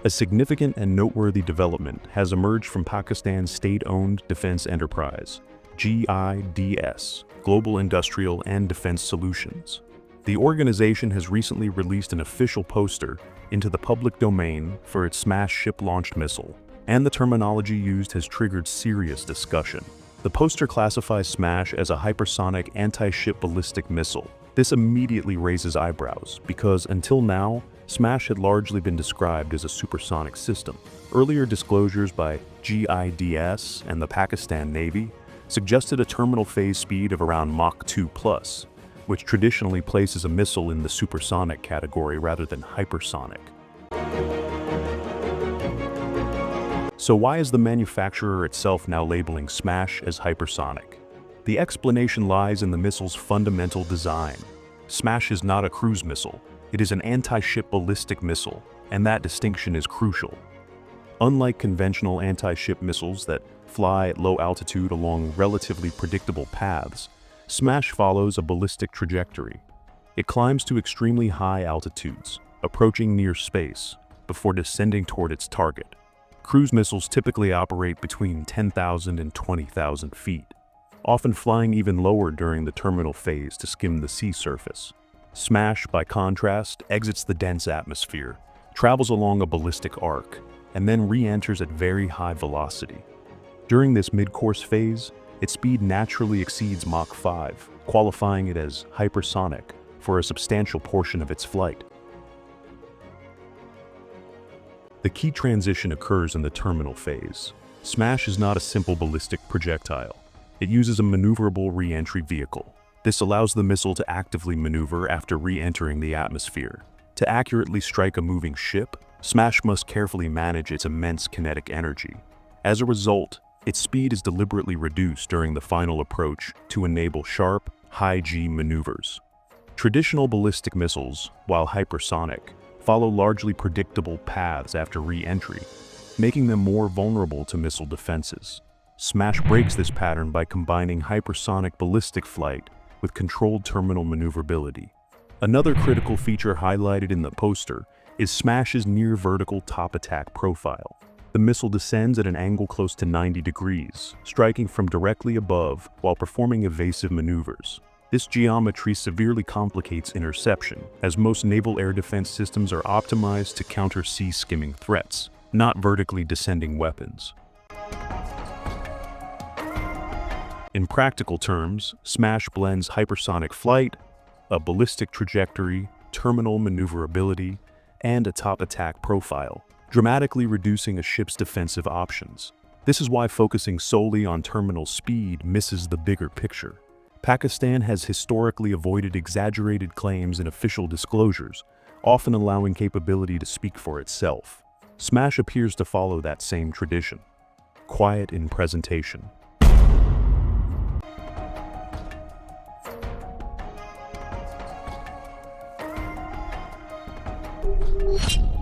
A significant and noteworthy development has emerged from Pakistan's state-owned defense enterprise, GIDS, Global Industrial and Defense Solutions. The organization has recently released an official poster into the public domain for its SMASH ship-launched missile, and the terminology used has triggered serious discussion. The poster classifies SMASH as a hypersonic anti-ship ballistic missile. This immediately raises eyebrows because until now, SMASH had largely been described as a supersonic system. Earlier disclosures by GIDS and the Pakistan Navy suggested a terminal phase speed of around Mach 2+, which traditionally places a missile in the supersonic category rather than hypersonic. So why is the manufacturer itself now labeling SMASH as hypersonic? The explanation lies in the missile's fundamental design. SMASH is not a cruise missile. It is an anti-ship ballistic missile, and that distinction is crucial. Unlike conventional anti-ship missiles that fly at low altitude along relatively predictable paths, SMASH follows a ballistic trajectory. It climbs to extremely high altitudes, approaching near space, before descending toward its target. Cruise missiles typically operate between 10,000 and 20,000 feet, often flying even lower during the terminal phase to skim the sea surface. SMASH, by contrast, exits the dense atmosphere, travels along a ballistic arc, and then re-enters at very high velocity. During this mid-course phase, its speed naturally exceeds Mach 5, qualifying it as hypersonic for a substantial portion of its flight. The key transition occurs in the terminal phase. SMASH is not a simple ballistic projectile. It uses a maneuverable re-entry vehicle. This allows the missile to actively maneuver after re-entering the atmosphere. To accurately strike a moving ship, SMASH must carefully manage its immense kinetic energy. As a result, its speed is deliberately reduced during the final approach to enable sharp, high-G maneuvers. Traditional ballistic missiles, while hypersonic, follow largely predictable paths after re-entry, making them more vulnerable to missile defenses. SMASH breaks this pattern by combining hypersonic ballistic flight with controlled terminal maneuverability. Another critical feature highlighted in the poster is SMASH's near-vertical top attack profile. The missile descends at an angle close to 90 degrees, striking from directly above while performing evasive maneuvers. This geometry severely complicates interception, as most naval air defense systems are optimized to counter sea-skimming threats, not vertically descending weapons. In practical terms, SMASH blends hypersonic flight, a ballistic trajectory, terminal maneuverability, and a top attack profile, dramatically reducing a ship's defensive options. This is why focusing solely on terminal speed misses the bigger picture. Pakistan has historically avoided exaggerated claims in official disclosures, often allowing capability to speak for itself. SMASH appears to follow that same tradition. Quiet in presentation. You